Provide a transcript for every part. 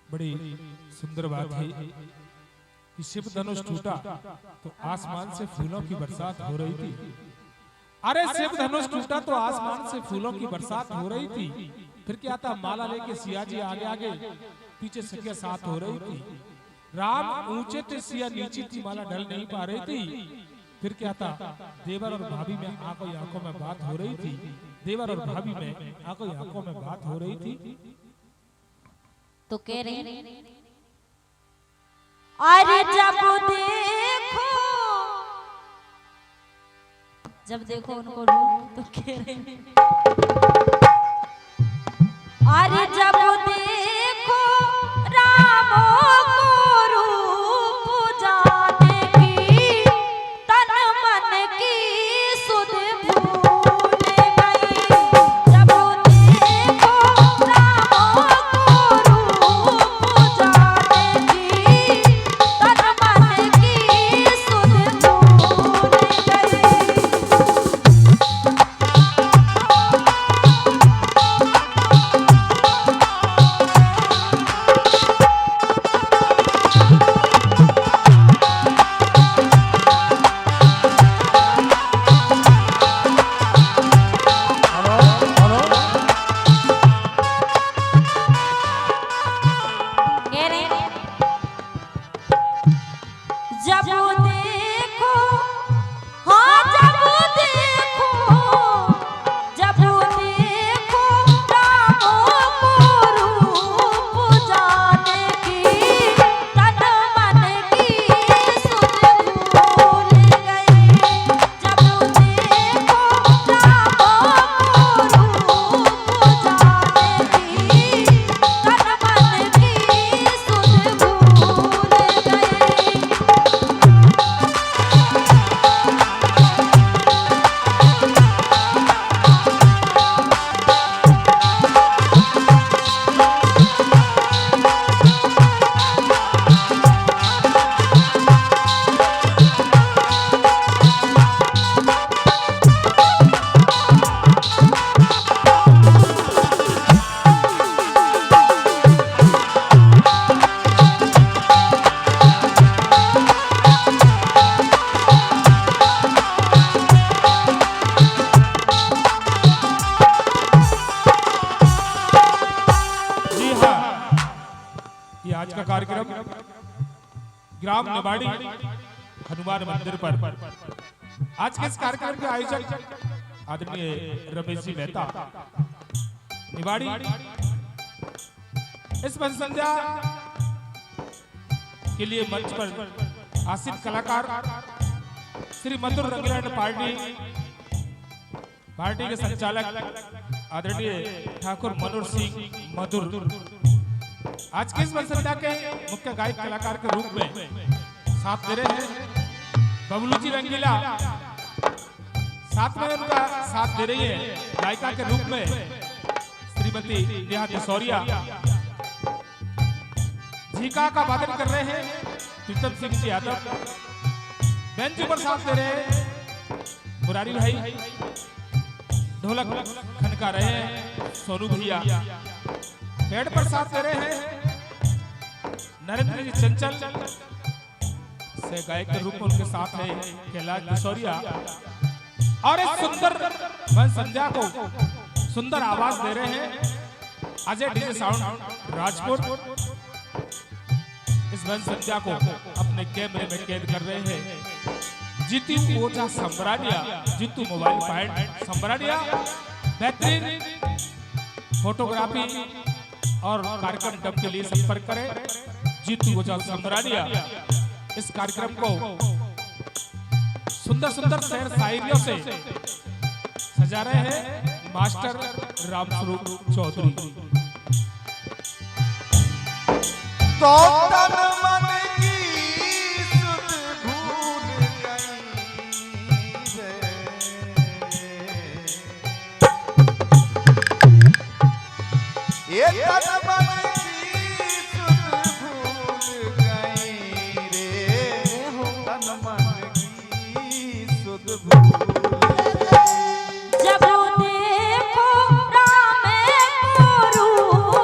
बड़ी सुंदर बात है कि शिव धनुष टूटा तो आसमान से फूलों की बरसात हो रही थी। अरे शिव धनुष टूटा तो आसमान से फूलों की बरसात हो रही थी। फिर क्या था, माला लेके सिया जी आगे आगे, पीछे सखिया साथ हो रही थी। राम ऊंचे थे, सिया नीची थी, माला ढल नहीं पा रही थी। फिर क्या था, देवर और भाभी में आंखों में बात हो रही थी। देवर और भाभी में आंखों में बात हो रही थी। तो कह रहे अरे जब देखो उनको रूप तो कह रहे अरे जब देखो राम को रूप जाने की तन मन की सुध भूल गई। जब देखो राम को रूप जाने की तन मन की सुध भूल गई। आज का कार्यक्रम ग्राम निवाड़ी हनुमान मंदिर पर। आज के इस कार्यक्रम के आयोजक आदरणीय रमेश जी मेहता निवाड़ी। इस मंच संध्या के लिए मंच पर आसीन कलाकार श्री मधुर रंगीला पार्टी के संचालक आदरणीय ठाकुर मनोहर सिंह मधुर आज के इस संध्या के मुख्य गायक कलाकार के रूप में साथ दे रहे हैं। बबलू जी रंगीला साथ में उनका साथ दे रही है गायिका के रूप में श्रीमती नेहा जसौरिया। झीका का वादन कर रहे हैं प्रीतम सिंह जी यादव। बेंच पर साथ दे रहे हैं मुरारी भाई। ढोलक खनका रहे हैं सोनू भैया। पेड़ पर साथ दे रहे हैं नरेंद्र जी चंचल से गायक के रूप में उनके साथ है कैलाश जसौरिया। और इस सुंदर संध्या को सुंदर आवाज दे रहे हैं अजय डीजे साउंड राजपुर। इस संध्या को अपने कैमरे में कैद कर रहे हैं जीतू ओझा संबरानिया। Jitu mobile point Sambrania. बेहतरीन फोटोग्राफी और कार्यक्रम डब के लिए संपर्क करें जीतू ओझा संबरानिया। इस कार्यक्रम को सुंदर सुंदर शेर शायरियों से सजा रहे हैं मास्टर रामस्वरूप चौधरी। तो तन मन की सुध भूल गई रे। ये तन मन की सुध भूल गई रे। तन मन की सुध भूल देखो राम को रूप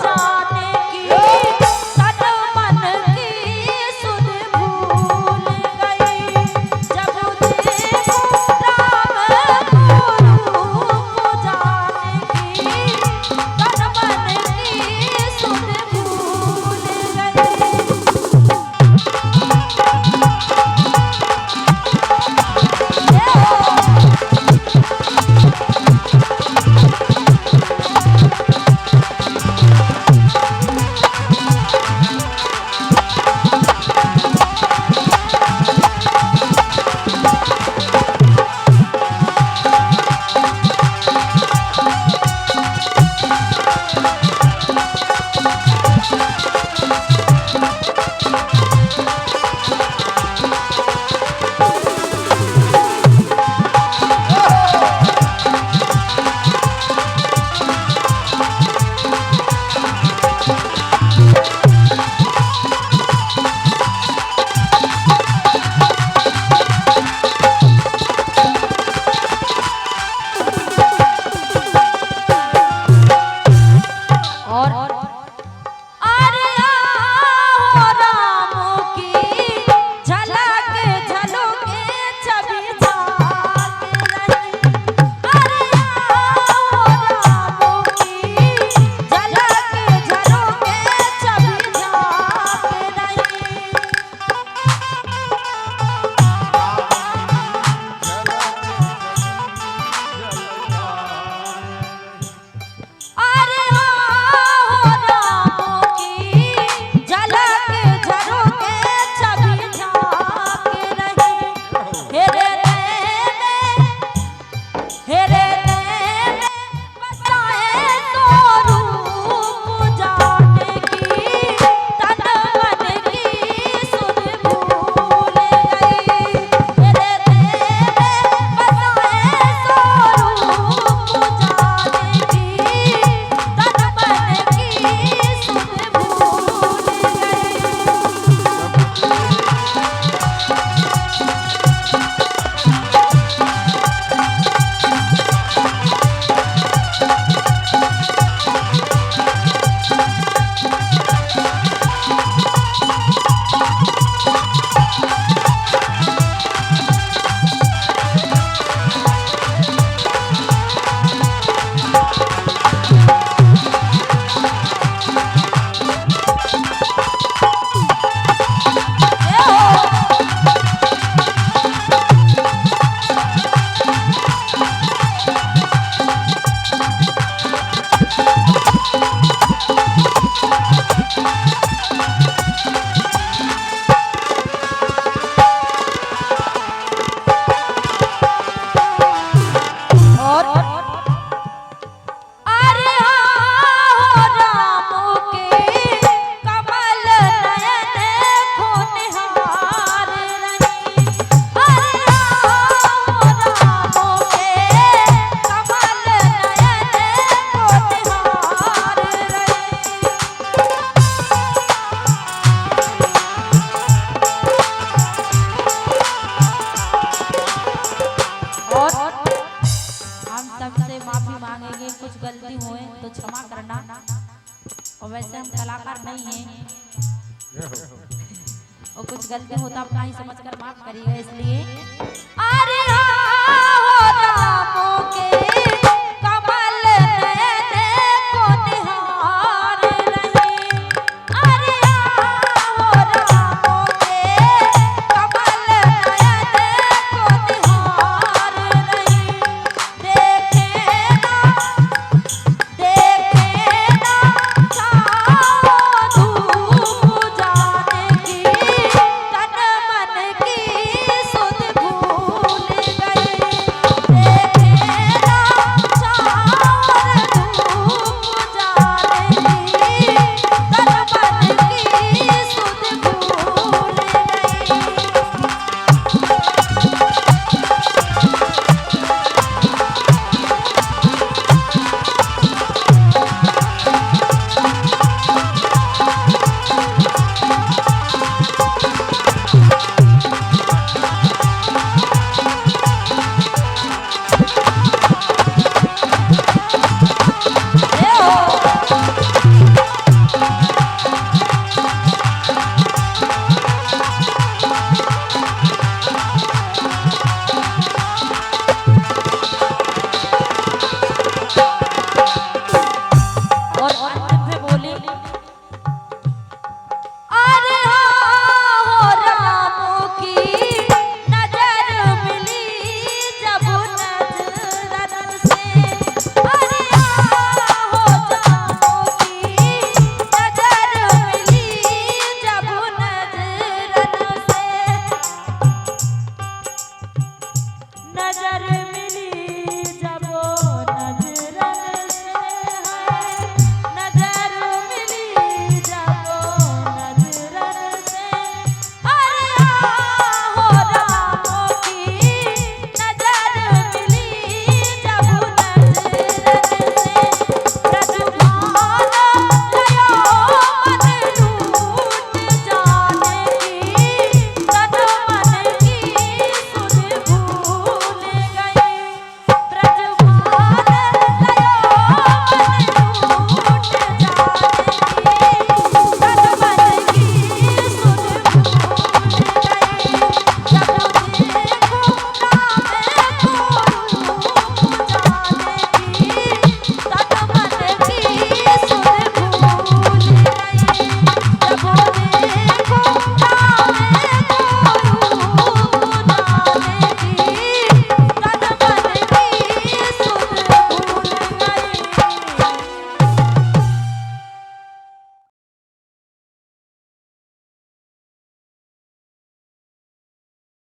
जाने की सबसे माफी मांगेंगे, कुछ गलती हुए तो क्षमा करना। और वैसे हम कलाकार नहीं हैं और कुछ गलती होता अपना ही समझकर माफ करिएगा। इसलिए अरे हो रामों के